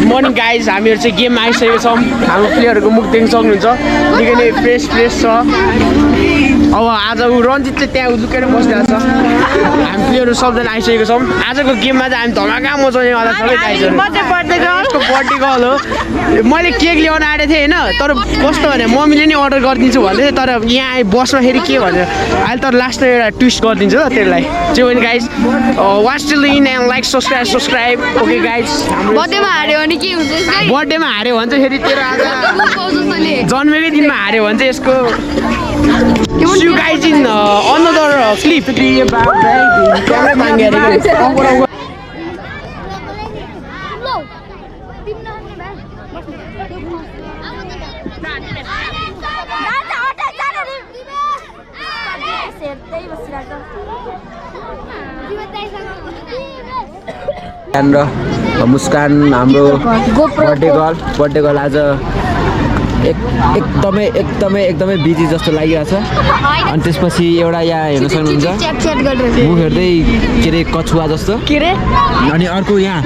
Morning guys हामीहरू चाहिँ गेममा आइसकेको छौँ हाम्रो प्लेयरहरूको मुख देख्न सक्नुहुन्छ निकै नै फ्रेस छ अब आज रन्जित चाहिँ त्यहाँ लुकेर बसिरहेको छ हामी प्लेयरहरू सबजना आइसकेको छौँ आजको गेममा चाहिँ हामी धमाका मचाउनेवाला छ गाइजहरू यसको बर्थडे गर्ल हो मैले केक ल्याउन आएको थिएँ होइन तर कस्तो भने मम्मीले नै अर्डर गरिदिन्छु भन्दै थियो तर यहाँ आइ बस्दाखेरि के भन्छ अहिले तर लास्टमा एउटा ट्विस्ट गरिदिन्छु त त्यसलाई चाहिँ भने guys watch till in and like subscribe okay guys बर्थडेमा हार्यो भने के हुन्छ बर्थडेमा हार्यो भने चाहिँ फेरि तेरो आज जन्मेकै दिनमा हार्यो भने चाहिँ यसको See you guys in another clip. मुस्कान हाम्रो बर्थडे गर्ल आज एकदमै बिजी जस्तो लागिरहेछ अनि त्यसपछि एउटा यहाँ हेर्न सक्नुहुन्छ मुख हेर्दै के अरे कछुवा जस्तो अनि अर्को यहाँ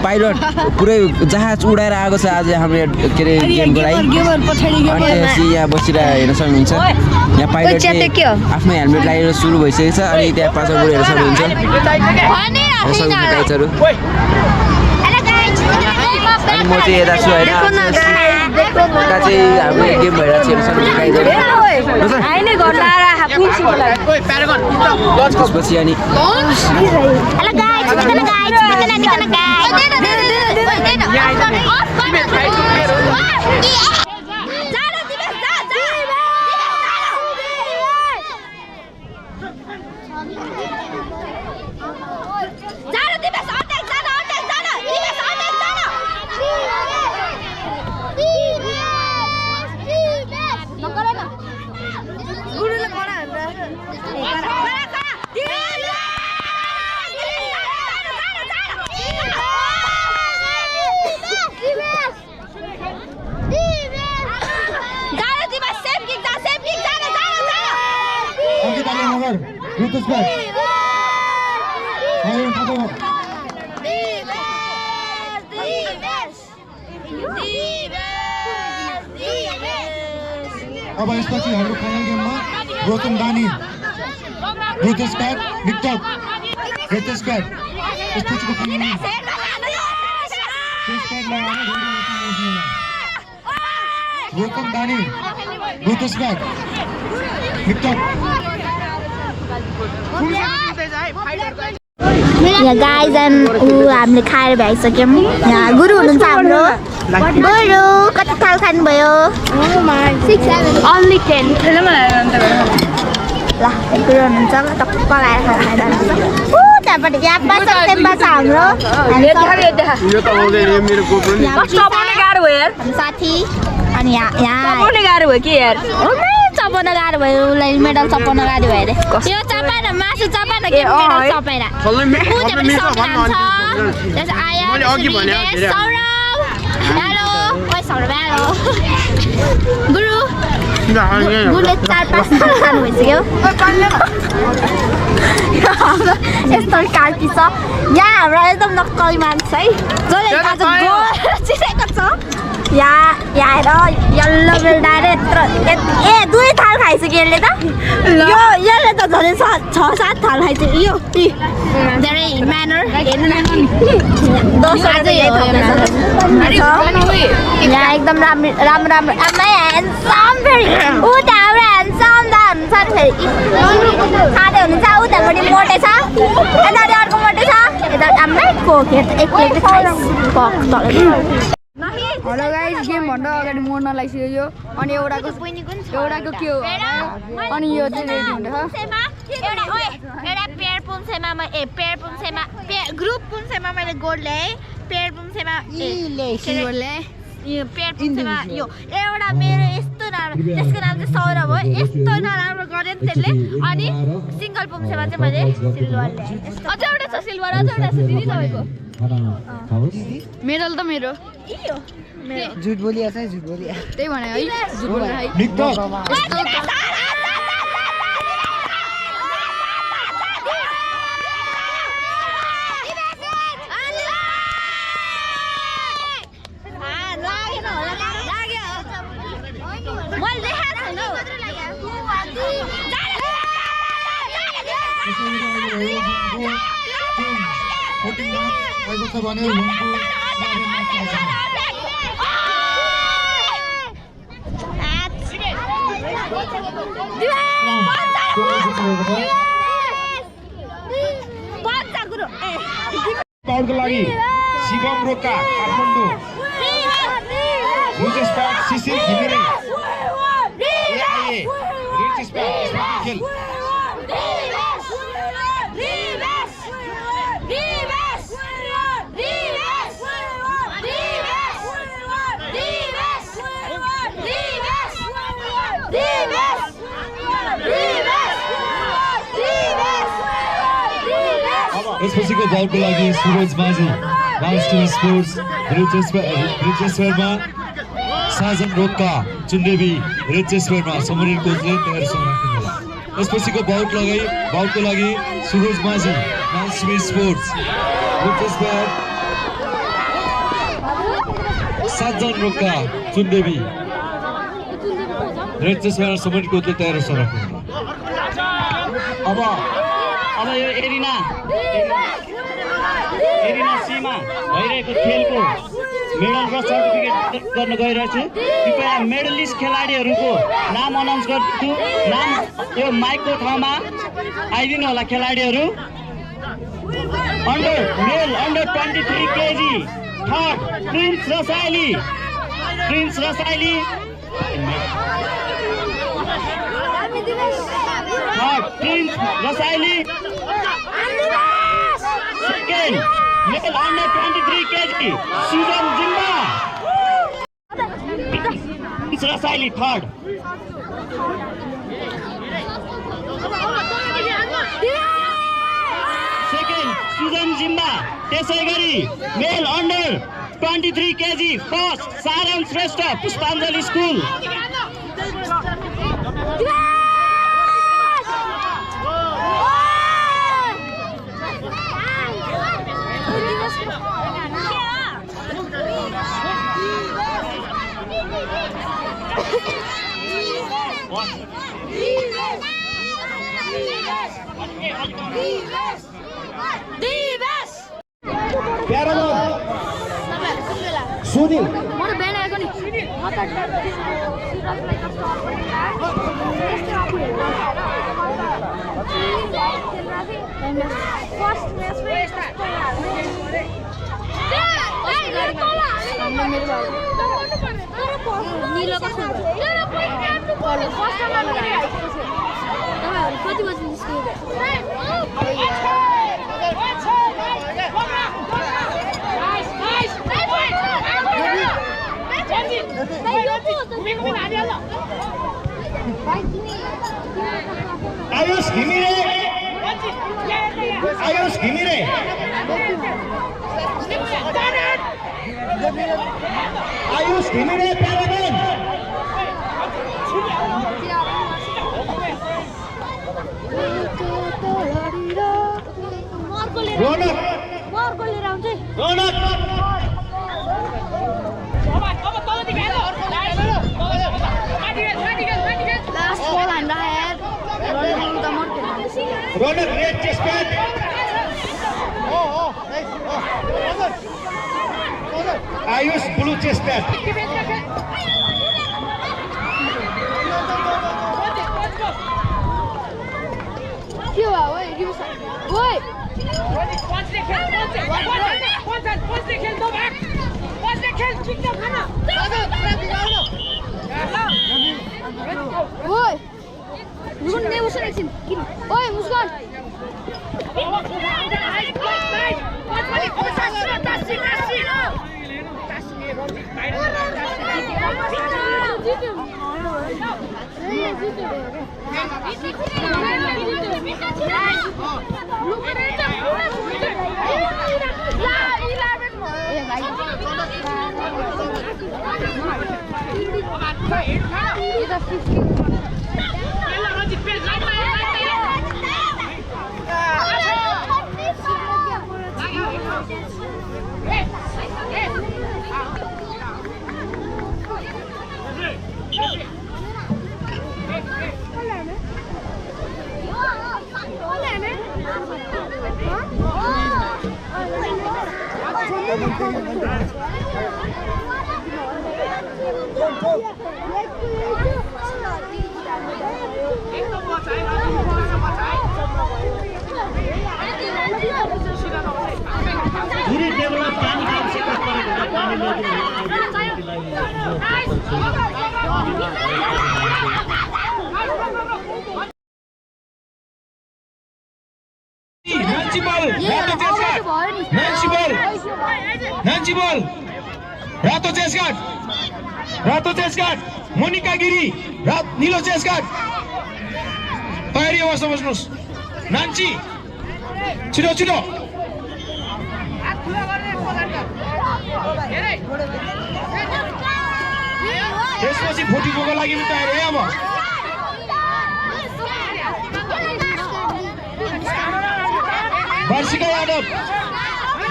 पाइलट पुरै जहाज उडाएर आएको छ आज हाम्रो के अरे गेमको लागि अनि त्यसपछि यहाँ बसिरहेर हेर्न सक्नुहुन्छ यहाँ पाइलट आफ्नो हेलमेट लगाएर सुरु भइसकेको छ अनि त्यहाँ पाछा गएर हेर्न सक्नुहुन्छ गाइजहरू अनि म चाहिँ यता छु होइन यता चाहिँ हाम्रो गेम भइरहेको छ त्यसपछि अनि अब यसपछि हाम्रो फाइनल गेममा गौतम दानी रुतेश क्याट निक्टक रुतेश क्याट यसपछिको फाइनल गौतम दानी रुतेश क्याट निक्टक यहाँ गाइज हामीले खाएर भ्याइसक्यौँ यहाँ गुरु हुनुहुन्छ हाम्रो गुरु कति थाल खानुभयो Only 10 ल गुरु हुनुहुन्छ टक्क लगाएर खाना खाइरहनुहुन्छ त्यहाँबाट यहाँ पास हाम्रो साथी अनि यहाँ चपाउन गाह्रो भयो उसलाई मेडल चपाउन गाह्रो भयो अरे यो चपाएर मासु चपाएर के मेडल चपाएर गुरु गुरुले 4-5 थाल खानु भइसक्यो यस्तो कार्की छ यहाँ हाम्रो एकदम नक्कली मान्छे है जसले आज गोल चिसेको छ यहाँ हेर यल्लो बेल्डाएर यत्रो 2 थाल खाइसक्यो यसले त यसले त झन् 6-7 थाल खाइसक्यो यो धेरै म्यानर दोस्रो चाहिँ यहाँ एकदम राम्रो ह्यान्डसम फेरि ऊ त्यहाँ एउटा ह्यान्डसम दा हुन्छ फेरि खाँदै हुनुहुन्छ ऊ त्यहाँपट्टि मोटे छ यतापट्टि अर्को मोटे छ यता आम्मै कोक एक प्लेट हेलो गाइस गेम भन्दा अगाडि मोर्न लागिसक्यो अनि एउटाको के हो अनि यो चाहिँ रेडी हुँदैछ एउटा पेयर पुम्सेमा ग्रुप पुम्सेमा मैले गोल्ड ल्याएँ पेयर पुम्सेमा यो पेयर पुम्सेमा यो एउटा मेरो यस्तो नराम्रो त्यसको नाम चाहिँ सौरभ हो यस्तो नराम्रो गर्यो नि त्यसले अनि सिङ्गल पुम्सेमा चाहिँ मैले सिल्भर ल्याएँ अझ एउटा छ सिल्भर अझ एउटा छ दिदी तपाईँको मेडल त मेरो झुट बोलिया छ झुट बोलिया त्यही भने है झुट बोल्न है आएको छ भने उहाँको पाउडको लागि शिवम रोका काठमाडौँ रुच स्पट शिशिर घिमिरे एआइए रिच स्पट खेल यसपछिको बाउटको लागि सुरज माझी मास्टर स्पोर्ट्स रिचेश्वरमा साजन रोक्का चुन्डेबी रिचेश्वरमा समरण कोचले तयार राख्नुहोला यसपछिको बाउटको लागि सुरज माझी मास्टर स्पोर्ट्स रिचेश्वर साजन रोक्का चुन्डेबी रिचेश्वर समरण कोचले तयार राख्नुहोला अब यो एरिना सीमा भइरहेको खेलको मेडल र सर्टिफिकेट गर्न गइरहेको छु कृपया मेडलिस्ट खेलाडीहरूको नाम अनाउन्स गर्छु नाम यो माइकको ठाउँमा आइदिनु होला खेलाडीहरू male under 23 KG third Prince Rasaili Prince Rasaili. Second, male under 23 kg, Susan Jimba. Prince Rasaili third. Second, Susan Jimba. त्यसै गरी male under 23 kg, first, Saran Shrestha, Pushpanjali School. Sunil मेरो बिहान आएको नि कति बजी Ayush Ghimire Paragon Ronak Ronak red chest pad Ayush blue chest pad Oi, Muskan! पुरै टेबलमा पानी आवश्यक परेको हुन्छ पानी Nancy ball, Rato Cheskat. Nancy ball, Nancy ball. Rato Cheskat, Rato Cheskat. Monica Giri, Nilo Cheskat. तयारी अवस्था बस्नुहोस् नान्ची छिटो छिटो त्यसपछि 44 को लागि पनि तयारी है अब वर्षिका यादव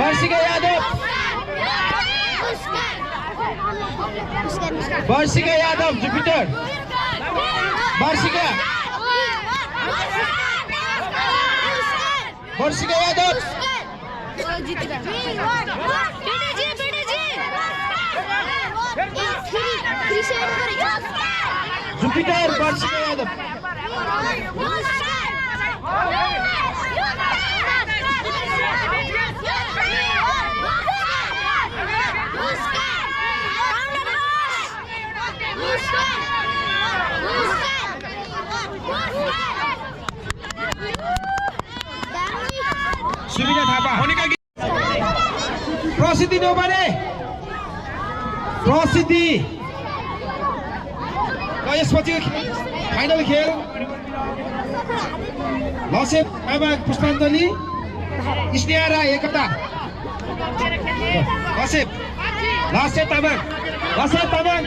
वर्षिका यादव वर्षिका यादव जुपिटर वर्षिका वर्षिका यादव जुपिटर वर्षिका यादव सुविधा थापा मोनिका प्रसिद्धि नोबारे प्रसिद्धि यसपछि फाइनल खेल लसेप पुष्पाञ्जली स्नेहा राई एकता लसेप लसेप तामाङ लसेप तामाङ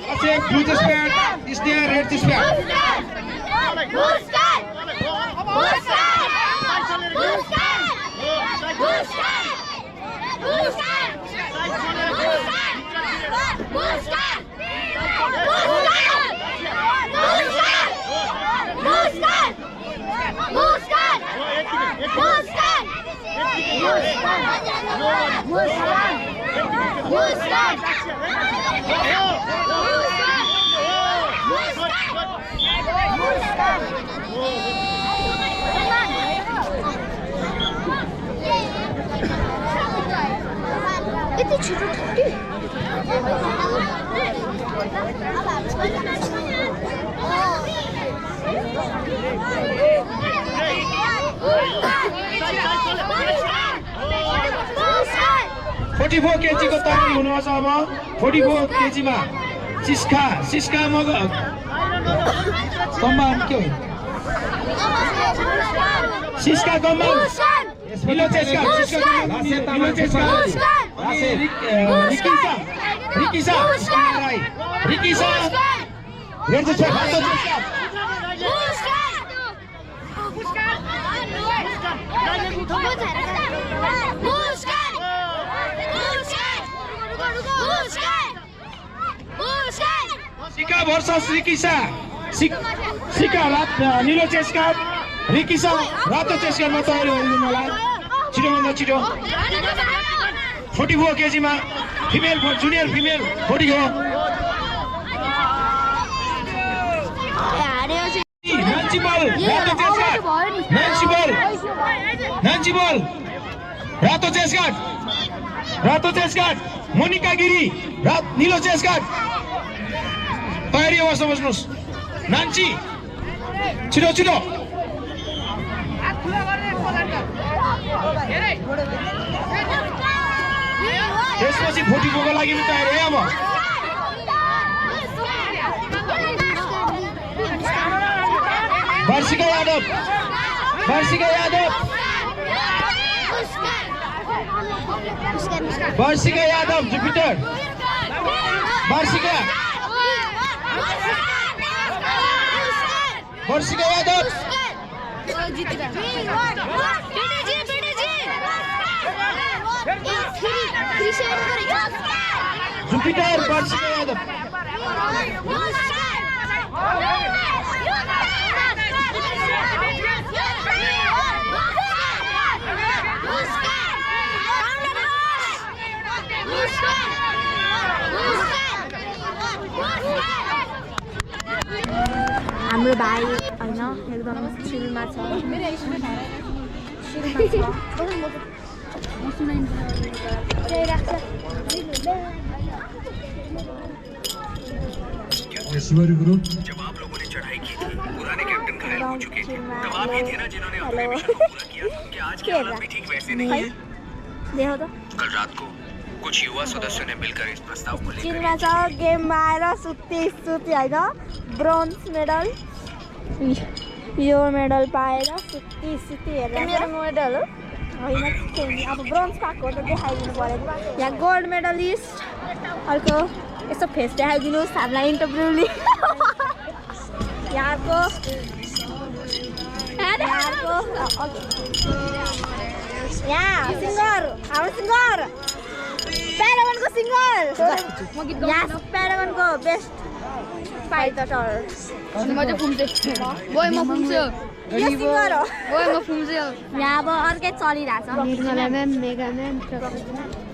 लसेप blue dress pant Sneha red dress pant यति छिटो ठुटी 44 केजी को तयारी हुनुहुन्छ अब 44 केजी मा सिस्का सिस्का मग कम्बान के हो सिस्का कम्बान निलो चेस्का सिस्का निलो चेस्का रिकिसा रिकिसा राई रिकिसा रेड चेस्का हातो चेस्का सिका वर्सेस रिकिसा सिका निलो चेस्का रिकिसा रातो चेस्कामा तयारी गरिदिनु होला छिटोभन्दा छिटो 44 केजी मा फिमेल जुनियर फिमेल 40 हो नान्सी बल रातो चेस्का नान्सी बल रातो चेस्का मोनिका गिरी निलो चेस्का तयारी अवस्था बस्नुहोस् नान्ची छिटो छिटो त्यसपछि 44 को लागि पनि तयारी है अब वर्षिका यादव वर्षिका यादव वर्षिका यादव जुपिटर वर्षिका वर्षिका यादव जुपिटर वर्षिका यादव भाइ होइन एकदम चिलमा छ शिवरी ग्रुप जब आप लोगों ने चढ़ाई की थी पुराने कैप्टन घायल हो चुके थे तब आप ही थे ना जिन्होंने अपने मिशन को पूरा किया था कि आज की हालत भी ठीक वैसे नहीं है देखो त कल रात को कुछ युवा सदस्यों ने मिलकर इस प्रस्ताव को लेकर चिलमा छ गेममा आएर सुत्ती होइन ब्रोन्ज मेडल यो मेडल पाएर सुत्ती हेरेर मेरो मेडल हो होइन अब ब्रोन्ज पाएको त देखाइदिनु पऱ्यो यहाँ गोल्ड मेडलिस्ट अर्को यसो फेस देखाइदिनुहोस् हामीलाई इन्टरभ्यू यहाँको यहाँ सिङ्गर हाम्रो सिङ्गर प्यारागनको सिङ्गर यहाँ प्यारागनको बेस्ट फाइटर म चाहिँ फुम्से बोय म फुम्से सिङ्गर हो बोय म फुम्से यहाँ अब अर्कै चलिरहेछ निर्मला म्याम मेगा म्याम